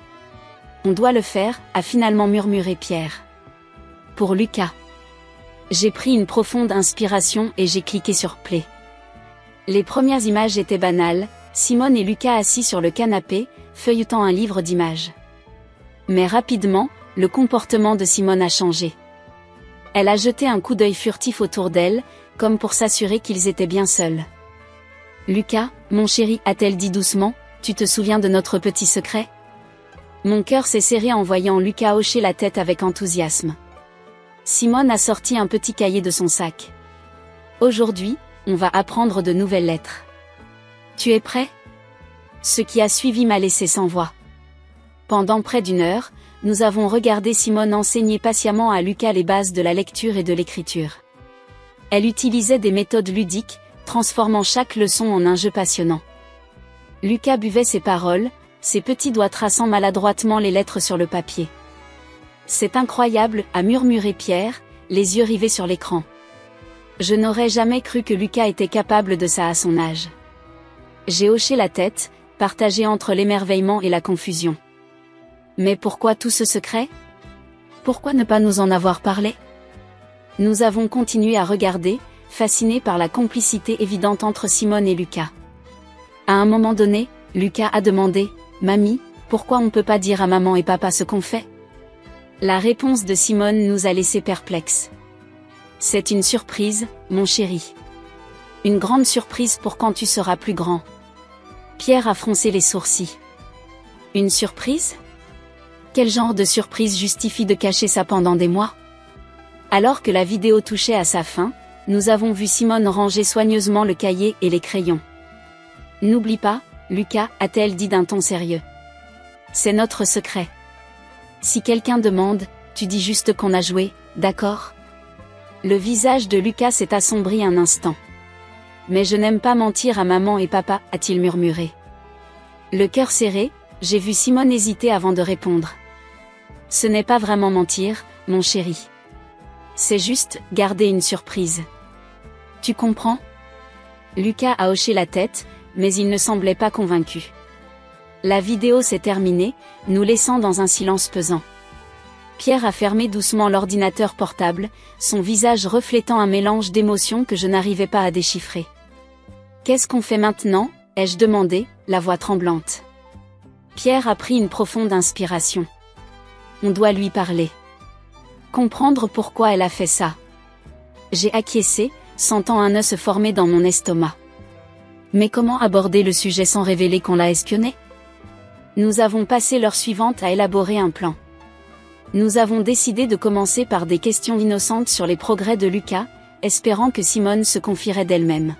On doit le faire, a finalement murmuré Pierre. Pour Lucas. J'ai pris une profonde inspiration et j'ai cliqué sur Play. Les premières images étaient banales, Simone et Lucas assis sur le canapé, feuilletant un livre d'images. Mais rapidement, le comportement de Simone a changé. Elle a jeté un coup d'œil furtif autour d'elle, comme pour s'assurer qu'ils étaient bien seuls. « Lucas, mon chéri, a-t-elle dit doucement, tu te souviens de notre petit secret ?» Mon cœur s'est serré en voyant Lucas hocher la tête avec enthousiasme. Simone a sorti un petit cahier de son sac. « Aujourd'hui, on va apprendre de nouvelles lettres. Tu es prêt ?» Ce qui a suivi m'a laissé sans voix. Pendant près d'une heure, nous avons regardé Simone enseigner patiemment à Lucas les bases de la lecture et de l'écriture. Elle utilisait des méthodes ludiques, transformant chaque leçon en un jeu passionnant. Lucas buvait ses paroles, ses petits doigts traçant maladroitement les lettres sur le papier. « C'est incroyable, » a murmuré Pierre, les yeux rivés sur l'écran. Je n'aurais jamais cru que Lucas était capable de ça à son âge. J'ai hoché la tête, partagé entre l'émerveillement et la confusion. Mais pourquoi tout ce secret? Pourquoi ne pas nous en avoir parlé? Nous avons continué à regarder, fascinés par la complicité évidente entre Simone et Lucas. À un moment donné, Lucas a demandé « Mamie, pourquoi on ne peut pas dire à maman et papa ce qu'on fait ?» La réponse de Simone nous a laissés perplexes. « C'est une surprise, mon chéri. Une grande surprise pour quand tu seras plus grand. » Pierre a froncé les sourcils. « Une surprise ? Quel genre de surprise justifie de cacher ça pendant des mois ?» Alors que la vidéo touchait à sa fin, nous avons vu Simone ranger soigneusement le cahier et les crayons. « N'oublie pas, Lucas, a-t-elle dit d'un ton sérieux. C'est notre secret. Si quelqu'un demande, tu dis juste qu'on a joué, d'accord ?» Le visage de Lucas s'est assombri un instant. « Mais je n'aime pas mentir à maman et papa, » a-t-il murmuré. Le cœur serré, j'ai vu Simone hésiter avant de répondre. « Ce n'est pas vraiment mentir, mon chéri. C'est juste garder une surprise. Tu comprends ?» Lucas a hoché la tête, mais il ne semblait pas convaincu. La vidéo s'est terminée, nous laissant dans un silence pesant. Pierre a fermé doucement l'ordinateur portable, son visage reflétant un mélange d'émotions que je n'arrivais pas à déchiffrer. « Qu'est-ce qu'on fait maintenant ?» ai-je demandé, la voix tremblante. Pierre a pris une profonde inspiration. On doit lui parler. Comprendre pourquoi elle a fait ça. J'ai acquiescé, sentant un nœud se former dans mon estomac. Mais comment aborder le sujet sans révéler qu'on l'a espionné? Nous avons passé l'heure suivante à élaborer un plan. Nous avons décidé de commencer par des questions innocentes sur les progrès de Lucas, espérant que Simone se confierait d'elle-même.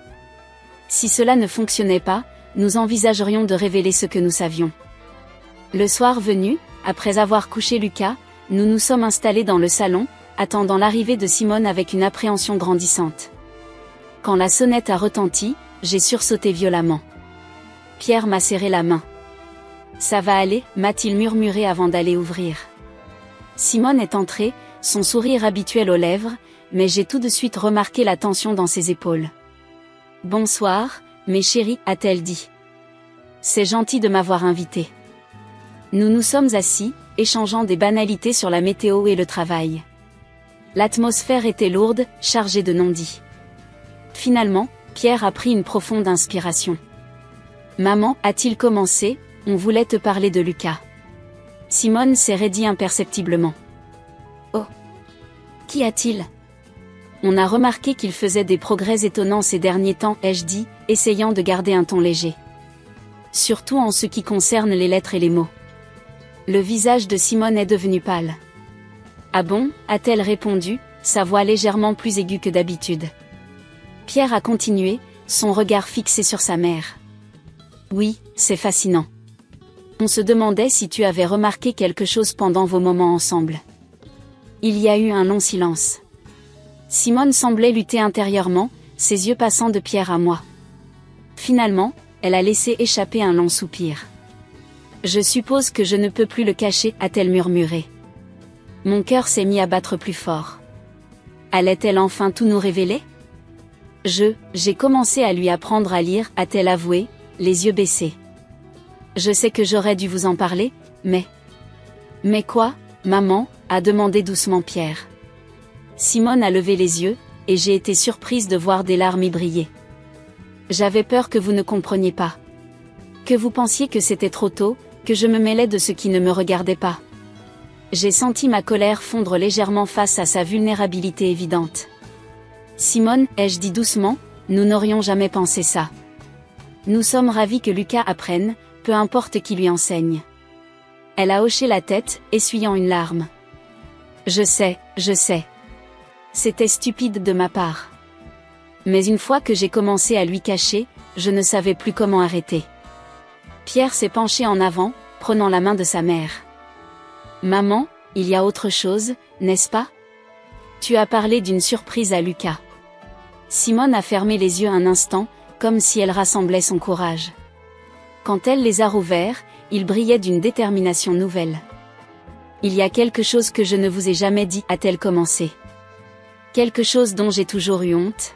Si cela ne fonctionnait pas, nous envisagerions de révéler ce que nous savions. Le soir venu, après avoir couché Lucas, nous nous sommes installés dans le salon, attendant l'arrivée de Simone avec une appréhension grandissante. Quand la sonnette a retenti, j'ai sursauté violemment. Pierre m'a serré la main. « Ça va aller » m'a-t-il murmuré avant d'aller ouvrir. Simone est entrée, son sourire habituel aux lèvres, mais j'ai tout de suite remarqué la tension dans ses épaules. « Bonsoir, mes chéris » a-t-elle dit. « C'est gentil de m'avoir invité. » Nous nous sommes assis, échangeant des banalités sur la météo et le travail. L'atmosphère était lourde, chargée de non-dits. Finalement, Pierre a pris une profonde inspiration. « Maman, a-t-il commencé, on voulait te parler de Lucas. » Simone s'est raidie imperceptiblement. « Oh. Qu'y a-t-il ? » On a remarqué qu'il faisait des progrès étonnants ces derniers temps, ai-je dit, essayant de garder un ton léger. Surtout en ce qui concerne les lettres et les mots. Le visage de Simone est devenu pâle. Ah bon, a-t-elle répondu, sa voix légèrement plus aiguë que d'habitude. Pierre a continué, son regard fixé sur sa mère. Oui, c'est fascinant. On se demandait si tu avais remarqué quelque chose pendant vos moments ensemble. Il y a eu un long silence. Simone semblait lutter intérieurement, ses yeux passant de Pierre à moi. Finalement, elle a laissé échapper un long soupir. Je suppose que je ne peux plus le cacher, a-t-elle murmuré. Mon cœur s'est mis à battre plus fort. Allait-elle enfin tout nous révéler? J'ai commencé à lui apprendre à lire, a-t-elle avoué, les yeux baissés. Je sais que j'aurais dû vous en parler, mais... Mais quoi, maman? A demandé doucement Pierre. Simone a levé les yeux, et j'ai été surprise de voir des larmes y briller. J'avais peur que vous ne compreniez pas. Que vous pensiez que c'était trop tôt, que je me mêlais de ce qui ne me regardait pas. J'ai senti ma colère fondre légèrement face à sa vulnérabilité évidente. Simone, ai-je dit doucement, nous n'aurions jamais pensé ça. Nous sommes ravis que Lucas apprenne, peu importe qui lui enseigne. Elle a hoché la tête, essuyant une larme. Je sais. C'était stupide de ma part. Mais une fois que j'ai commencé à lui cacher, je ne savais plus comment arrêter. Pierre s'est penché en avant, prenant la main de sa mère. Maman, il y a autre chose, n'est-ce pas? Tu as parlé d'une surprise à Lucas. Simone a fermé les yeux un instant, comme si elle rassemblait son courage. Quand elle les a rouverts, ils brillaient d'une détermination nouvelle. Il y a quelque chose que je ne vous ai jamais dit, a-t-elle commencé. Quelque chose dont j'ai toujours eu honte.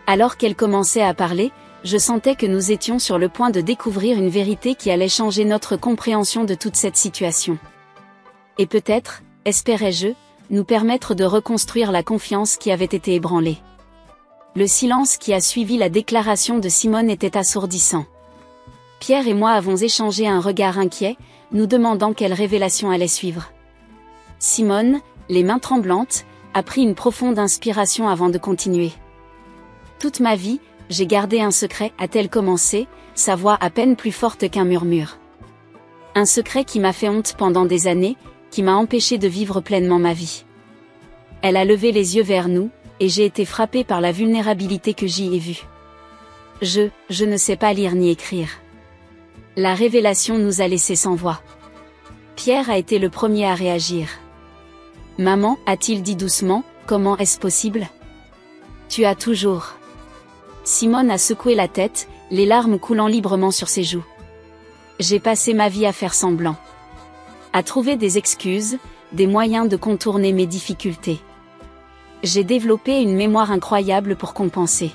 Alors qu'elle commençait à parler, je sentais que nous étions sur le point de découvrir une vérité qui allait changer notre compréhension de toute cette situation. Et peut-être, espérais-je, nous permettre de reconstruire la confiance qui avait été ébranlée. Le silence qui a suivi la déclaration de Simone était assourdissant. Pierre et moi avons échangé un regard inquiet, nous demandant quelle révélation allait suivre. Simone, les mains tremblantes, a pris une profonde inspiration avant de continuer. Toute ma vie, j'ai gardé un secret, a-t-elle commencé, sa voix à peine plus forte qu'un murmure. Un secret qui m'a fait honte pendant des années, qui m'a empêché de vivre pleinement ma vie. Elle a levé les yeux vers nous, et j'ai été frappée par la vulnérabilité que j'y ai vue. Je ne sais pas lire ni écrire. La révélation nous a laissés sans voix. Pierre a été le premier à réagir. Maman, a-t-il dit doucement, comment est-ce possible? Tu as toujours... Simone a secoué la tête, les larmes coulant librement sur ses joues. J'ai passé ma vie à faire semblant. À trouver des excuses, des moyens de contourner mes difficultés. J'ai développé une mémoire incroyable pour compenser.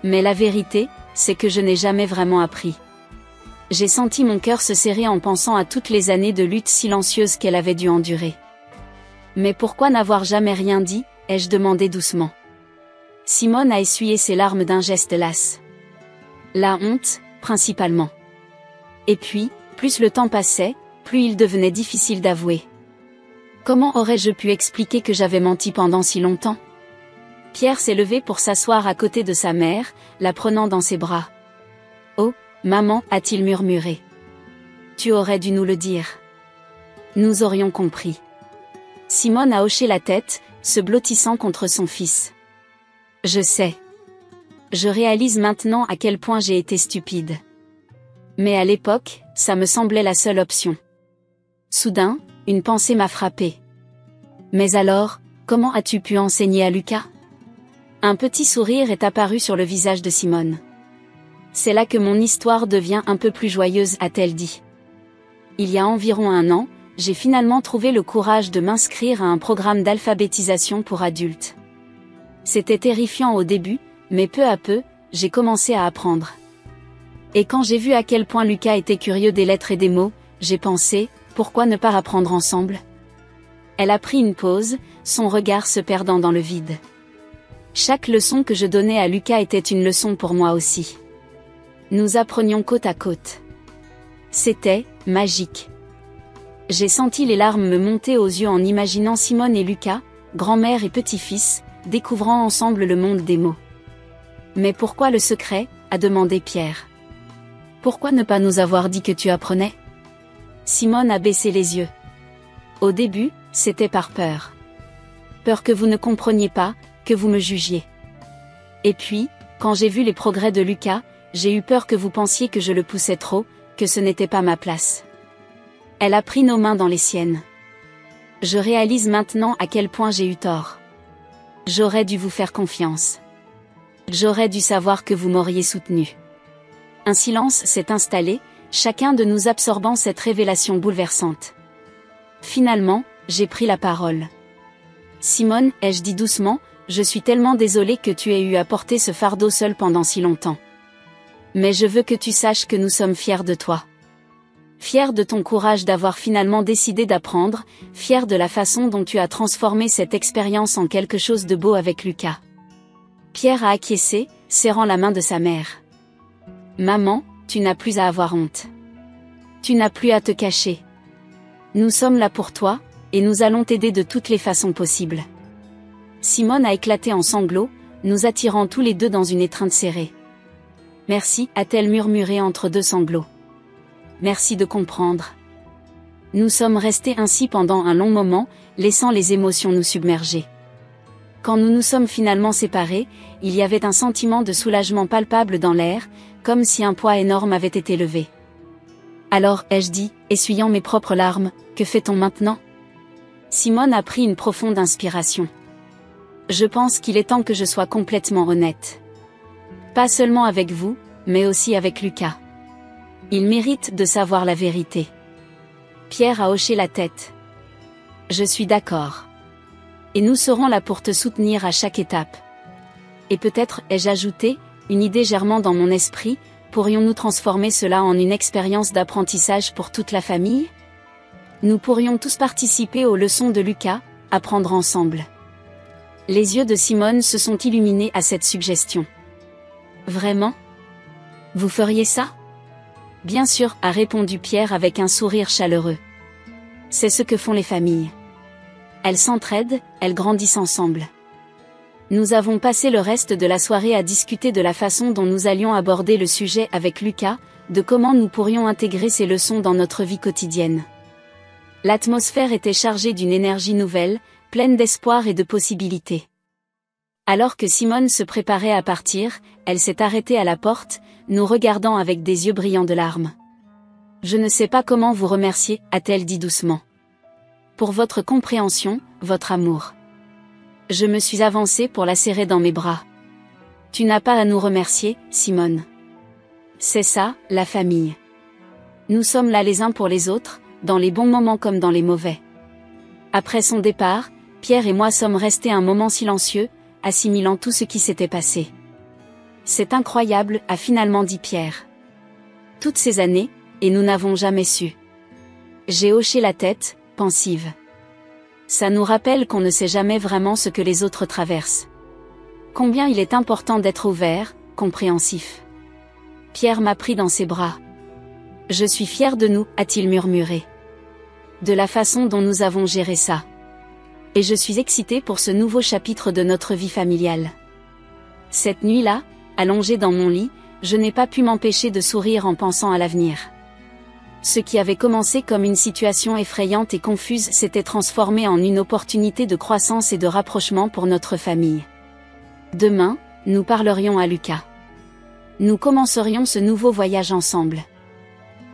Mais la vérité, c'est que je n'ai jamais vraiment appris. J'ai senti mon cœur se serrer en pensant à toutes les années de lutte silencieuse qu'elle avait dû endurer. Mais pourquoi n'avoir jamais rien dit, ai-je demandé doucement. Simone a essuyé ses larmes d'un geste las. La honte, principalement. Et puis, plus le temps passait, plus il devenait difficile d'avouer. Comment aurais-je pu expliquer que j'avais menti pendant si longtemps? Pierre s'est levé pour s'asseoir à côté de sa mère, la prenant dans ses bras. Oh, maman, a-t-il murmuré. Tu aurais dû nous le dire. Nous aurions compris. Simone a hoché la tête, se blottissant contre son fils. Je sais. Je réalise maintenant à quel point j'ai été stupide. Mais à l'époque, ça me semblait la seule option. Soudain, une pensée m'a frappée. Mais alors, comment as-tu pu enseigner à Lucas? Un petit sourire est apparu sur le visage de Simone. C'est là que mon histoire devient un peu plus joyeuse, a-t-elle dit. Il y a environ 1 an, j'ai finalement trouvé le courage de m'inscrire à un programme d'alphabétisation pour adultes. C'était terrifiant au début, mais peu à peu, j'ai commencé à apprendre. Et quand j'ai vu à quel point Lucas était curieux des lettres et des mots, j'ai pensé, pourquoi ne pas apprendre ensemble? Elle a pris une pause, son regard se perdant dans le vide. Chaque leçon que je donnais à Lucas était une leçon pour moi aussi. Nous apprenions côte à côte. C'était magique. J'ai senti les larmes me monter aux yeux en imaginant Simone et Lucas, grand-mère et petit-fils, découvrant ensemble le monde des mots. Mais pourquoi le secret, a demandé Pierre. Pourquoi ne pas nous avoir dit que tu apprenais? Simone a baissé les yeux. Au début, C'était par peur. Peur que vous ne compreniez pas, que vous me jugiez. Et puis, quand j'ai vu les progrès de Lucas, j'ai eu peur que vous pensiez que je le poussais trop, que ce n'était pas ma place. Elle a pris nos mains dans les siennes. Je réalise maintenant à quel point j'ai eu tort. J'aurais dû vous faire confiance. J'aurais dû savoir que vous m'auriez soutenu. Un silence s'est installé, chacun de nous absorbant cette révélation bouleversante. Finalement, j'ai pris la parole. Simone, ai-je dit doucement, je suis tellement désolée que tu aies eu à porter ce fardeau seul pendant si longtemps. Mais je veux que tu saches que nous sommes fiers de toi. Fiers de ton courage d'avoir finalement décidé d'apprendre, fiers de la façon dont tu as transformé cette expérience en quelque chose de beau avec Lucas. Pierre a acquiescé, serrant la main de sa mère. Maman, tu n'as plus à avoir honte. Tu n'as plus à te cacher. Nous sommes là pour toi, et nous allons t'aider de toutes les façons possibles. Simone a éclaté en sanglots, nous attirant tous les deux dans une étreinte serrée. Merci, a-t-elle murmuré entre deux sanglots. Merci de comprendre. Nous sommes restés ainsi pendant un long moment, laissant les émotions nous submerger. Quand nous nous sommes finalement séparés, il y avait un sentiment de soulagement palpable dans l'air, comme si un poids énorme avait été levé. Alors, ai-je dit, essuyant mes propres larmes, que fait-on maintenant ? Simone a pris une profonde inspiration. Je pense qu'il est temps que je sois complètement honnête. Pas seulement avec vous, mais aussi avec Lucas. Il mérite de savoir la vérité. Pierre a hoché la tête. Je suis d'accord. Et nous serons là pour te soutenir à chaque étape. Et peut-être, ai-je ajouté, une idée germant dans mon esprit, pourrions-nous transformer cela en une expérience d'apprentissage pour toute la famille ? Nous pourrions tous participer aux leçons de Lucas, apprendre ensemble. Les yeux de Simone se sont illuminés à cette suggestion. Vraiment ? Vous feriez ça ? Bien sûr, a répondu Pierre avec un sourire chaleureux. C'est ce que font les familles. Elles s'entraident, elles grandissent ensemble. Nous avons passé le reste de la soirée à discuter de la façon dont nous allions aborder le sujet avec Lucas, de comment nous pourrions intégrer ces leçons dans notre vie quotidienne. L'atmosphère était chargée d'une énergie nouvelle, pleine d'espoir et de possibilités. Alors que Simone se préparait à partir, elle s'est arrêtée à la porte, nous regardant avec des yeux brillants de larmes. « Je ne sais pas comment vous remercier », a-t-elle dit doucement. « Pour votre compréhension, votre amour. » Je me suis avancée pour la serrer dans mes bras. « Tu n'as pas à nous remercier, Simone. C'est ça, la famille. Nous sommes là les uns pour les autres, dans les bons moments comme dans les mauvais. » Après son départ, Pierre et moi sommes restés un moment silencieux, assimilant tout ce qui s'était passé. « C'est incroyable, a finalement dit Pierre. Toutes ces années, et nous n'avons jamais su. » J'ai hoché la tête, pensive. Ça nous rappelle qu'on ne sait jamais vraiment ce que les autres traversent. Combien il est important d'être ouvert, compréhensif. Pierre m'a pris dans ses bras. « Je suis fier de nous, a-t-il murmuré. De la façon dont nous avons géré ça. Et je suis excitée pour ce nouveau chapitre de notre vie familiale. » Cette nuit-là, allongée dans mon lit, je n'ai pas pu m'empêcher de sourire en pensant à l'avenir. Ce qui avait commencé comme une situation effrayante et confuse s'était transformé en une opportunité de croissance et de rapprochement pour notre famille. Demain, nous parlerions à Lucas. Nous commencerions ce nouveau voyage ensemble.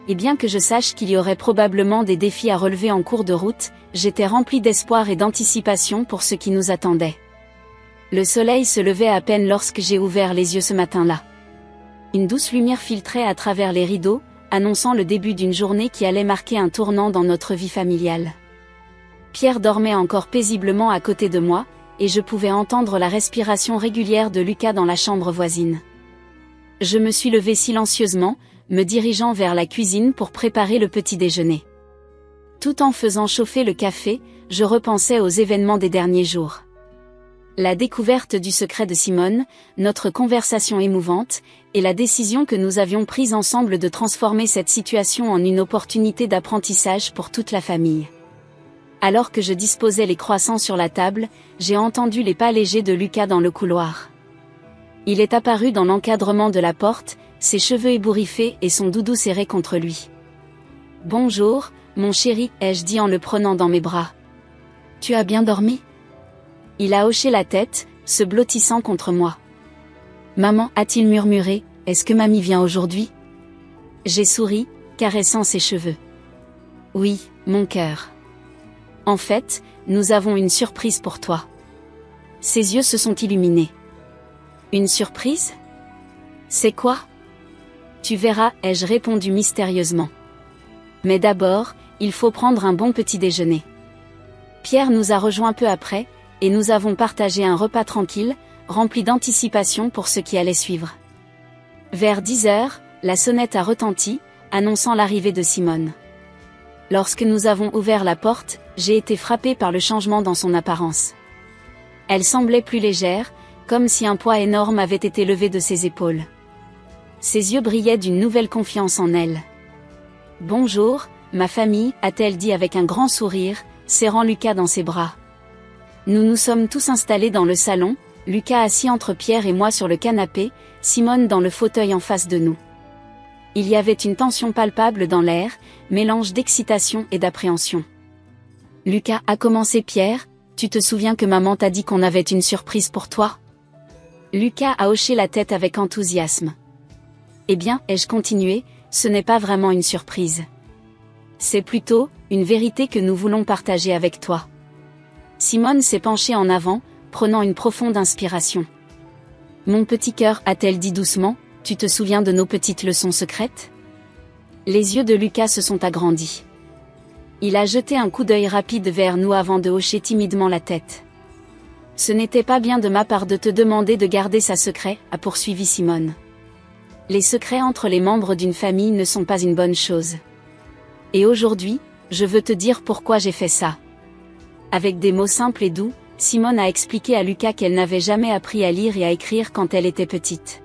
Et bien que je sache qu'il y aurait probablement des défis à relever en cours de route, j'étais remplie d'espoir et d'anticipation pour ce qui nous attendait. Le soleil se levait à peine lorsque j'ai ouvert les yeux ce matin-là. Une douce lumière filtrait à travers les rideaux, annonçant le début d'une journée qui allait marquer un tournant dans notre vie familiale. Pierre dormait encore paisiblement à côté de moi, et je pouvais entendre la respiration régulière de Lucas dans la chambre voisine. Je me suis levée silencieusement, me dirigeant vers la cuisine pour préparer le petit déjeuner. Tout en faisant chauffer le café, je repensais aux événements des derniers jours. La découverte du secret de Simone, notre conversation émouvante, et la décision que nous avions prise ensemble de transformer cette situation en une opportunité d'apprentissage pour toute la famille. Alors que je disposais les croissants sur la table, j'ai entendu les pas légers de Lucas dans le couloir. Il est apparu dans l'encadrement de la porte, ses cheveux ébouriffés et son doudou serré contre lui. « Bonjour, mon chéri », ai-je dit en le prenant dans mes bras. Tu as bien dormi? Il a hoché la tête, se blottissant contre moi. Maman, a-t-il murmuré, est-ce que mamie vient aujourd'hui? J'ai souri, caressant ses cheveux. Oui, mon cœur. En fait, nous avons une surprise pour toi. Ses yeux se sont illuminés. Une surprise? C'est quoi? Tu verras, ai-je répondu mystérieusement. Mais d'abord, il faut prendre un bon petit déjeuner. Pierre nous a rejoints peu après, et nous avons partagé un repas tranquille, rempli d'anticipation pour ce qui allait suivre. Vers 10 heures, la sonnette a retenti, annonçant l'arrivée de Simone. Lorsque nous avons ouvert la porte, j'ai été frappée par le changement dans son apparence. Elle semblait plus légère, comme si un poids énorme avait été levé de ses épaules. Ses yeux brillaient d'une nouvelle confiance en elle. « Bonjour, ma famille », a-t-elle dit avec un grand sourire, serrant Lucas dans ses bras. Nous nous sommes tous installés dans le salon, Lucas assis entre Pierre et moi sur le canapé, Simone dans le fauteuil en face de nous. Il y avait une tension palpable dans l'air, mélange d'excitation et d'appréhension. « Lucas, a commencé Pierre, tu te souviens que maman t'a dit qu'on avait une surprise pour toi ?» Lucas a hoché la tête avec enthousiasme. « Eh bien, ai-je continué, ce n'est pas vraiment une surprise. C'est plutôt une vérité que nous voulons partager avec toi. » Simone s'est penchée en avant, prenant une profonde inspiration. « Mon petit cœur, a-t-elle dit doucement, tu te souviens de nos petites leçons secrètes ?» Les yeux de Lucas se sont agrandis. Il a jeté un coup d'œil rapide vers nous avant de hocher timidement la tête. « Ce n'était pas bien de ma part de te demander de garder ça secret, a poursuivi Simone. Les secrets entre les membres d'une famille ne sont pas une bonne chose. Et aujourd'hui, je veux te dire pourquoi j'ai fait ça. » Avec des mots simples et doux, Simone a expliqué à Lucas qu'elle n'avait jamais appris à lire et à écrire quand elle était petite.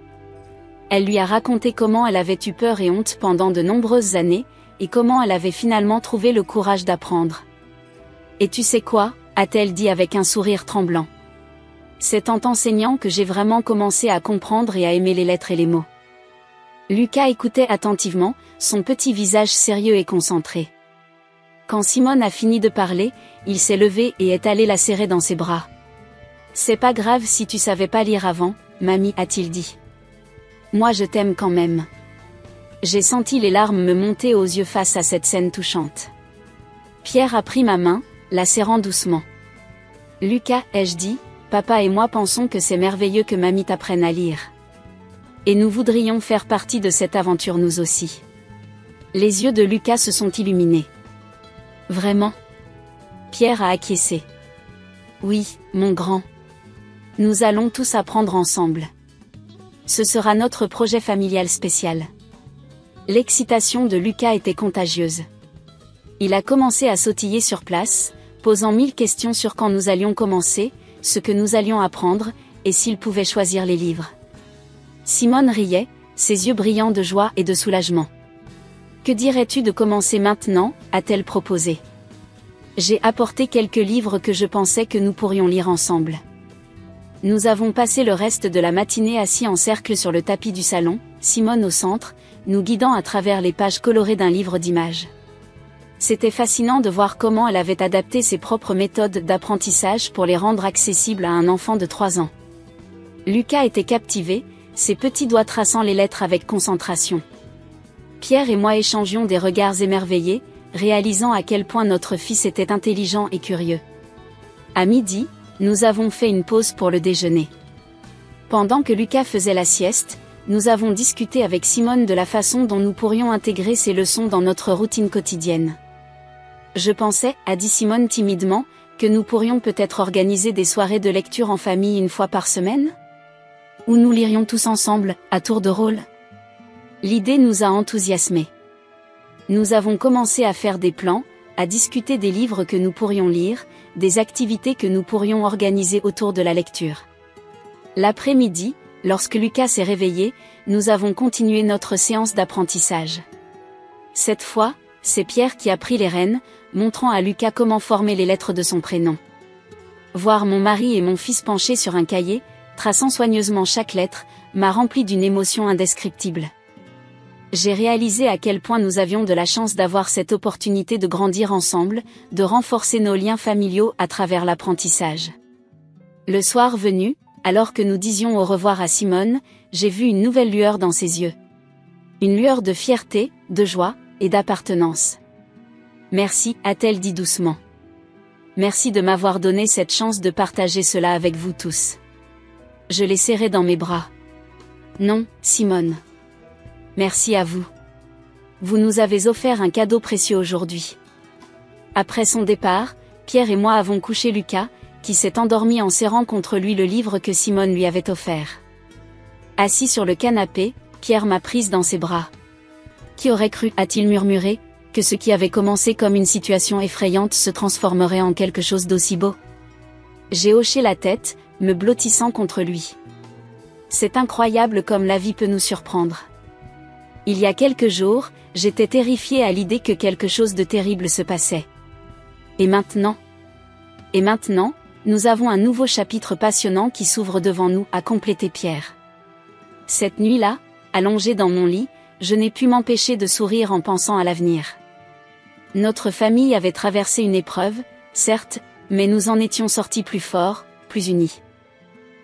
Elle lui a raconté comment elle avait eu peur et honte pendant de nombreuses années, et comment elle avait finalement trouvé le courage d'apprendre. « Et tu sais quoi ?» a-t-elle dit avec un sourire tremblant. « C'est en t'enseignant que j'ai vraiment commencé à comprendre et à aimer les lettres et les mots. » Lucas écoutait attentivement, son petit visage sérieux et concentré. Quand Simone a fini de parler, il s'est levé et est allé la serrer dans ses bras. « C'est pas grave si tu savais pas lire avant, mamie, a-t-il dit. Moi je t'aime quand même. » J'ai senti les larmes me monter aux yeux face à cette scène touchante. Pierre a pris ma main, la serrant doucement. « Lucas, ai-je dit, papa et moi pensons que c'est merveilleux que mamie t'apprenne à lire. Et nous voudrions faire partie de cette aventure nous aussi. » Les yeux de Lucas se sont illuminés. « Vraiment ?» Pierre a acquiescé. « Oui, mon grand. Nous allons tous apprendre ensemble. Ce sera notre projet familial spécial. » L'excitation de Lucas était contagieuse. Il a commencé à sautiller sur place, posant 1000 questions sur quand nous allions commencer, ce que nous allions apprendre, et s'il pouvait choisir les livres. Simone riait, ses yeux brillants de joie et de soulagement. « Que dirais-tu de commencer maintenant ?» a-t-elle proposé. J'ai apporté quelques livres que je pensais que nous pourrions lire ensemble. Nous avons passé le reste de la matinée assis en cercle sur le tapis du salon, Simone au centre, nous guidant à travers les pages colorées d'un livre d'images. C'était fascinant de voir comment elle avait adapté ses propres méthodes d'apprentissage pour les rendre accessibles à un enfant de 3 ans. Lucas était captivé, ses petits doigts traçant les lettres avec concentration. Pierre et moi échangions des regards émerveillés, réalisant à quel point notre fils était intelligent et curieux. À midi, nous avons fait une pause pour le déjeuner. Pendant que Lucas faisait la sieste, nous avons discuté avec Simone de la façon dont nous pourrions intégrer ces leçons dans notre routine quotidienne. Je pensais, a dit Simone timidement, que nous pourrions peut-être organiser des soirées de lecture en famille une fois par semaine ? Où nous lirions tous ensemble, à tour de rôle ? L'idée nous a enthousiasmés. Nous avons commencé à faire des plans, à discuter des livres que nous pourrions lire, des activités que nous pourrions organiser autour de la lecture. L'après-midi, lorsque Lucas s'est réveillé, nous avons continué notre séance d'apprentissage. Cette fois, c'est Pierre qui a pris les rênes, montrant à Lucas comment former les lettres de son prénom. Voir mon mari et mon fils penchés sur un cahier, traçant soigneusement chaque lettre, m'a rempli d'une émotion indescriptible. J'ai réalisé à quel point nous avions de la chance d'avoir cette opportunité de grandir ensemble, de renforcer nos liens familiaux à travers l'apprentissage. Le soir venu, alors que nous disions au revoir à Simone, j'ai vu une nouvelle lueur dans ses yeux. Une lueur de fierté, de joie, et d'appartenance. Merci, a-t-elle dit doucement. Merci de m'avoir donné cette chance de partager cela avec vous tous. Je l'ai serré dans mes bras. Non, Simone. Merci à vous. Vous nous avez offert un cadeau précieux aujourd'hui. Après son départ, Pierre et moi avons couché Lucas, qui s'est endormi en serrant contre lui le livre que Simone lui avait offert. Assis sur le canapé, Pierre m'a prise dans ses bras. Qui aurait cru, a-t-il murmuré, que ce qui avait commencé comme une situation effrayante se transformerait en quelque chose d'aussi beau? J'ai hoché la tête, me blottissant contre lui. C'est incroyable comme la vie peut nous surprendre. Il y a quelques jours, j'étais terrifiée à l'idée que quelque chose de terrible se passait. Et maintenant, nous avons un nouveau chapitre passionnant qui s'ouvre devant nous, a complété Pierre. Cette nuit-là, allongée dans mon lit, je n'ai pu m'empêcher de sourire en pensant à l'avenir. Notre famille avait traversé une épreuve, certes, mais nous en étions sortis plus forts, plus unis.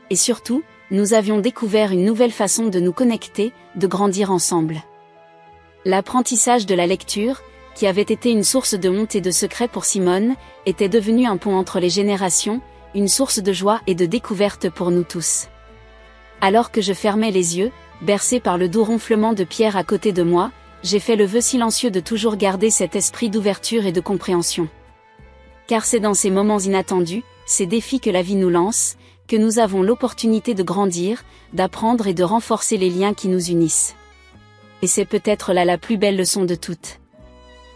Et surtout, nous avions découvert une nouvelle façon de nous connecter, de grandir ensemble. L'apprentissage de la lecture, qui avait été une source de honte et de secret pour Simone, était devenu un pont entre les générations, une source de joie et de découverte pour nous tous. Alors que je fermais les yeux, bercé par le doux ronflement de Pierre à côté de moi, j'ai fait le vœu silencieux de toujours garder cet esprit d'ouverture et de compréhension. Car c'est dans ces moments inattendus, ces défis que la vie nous lance, que nous avons l'opportunité de grandir, d'apprendre et de renforcer les liens qui nous unissent. Et c'est peut-être là la plus belle leçon de toutes.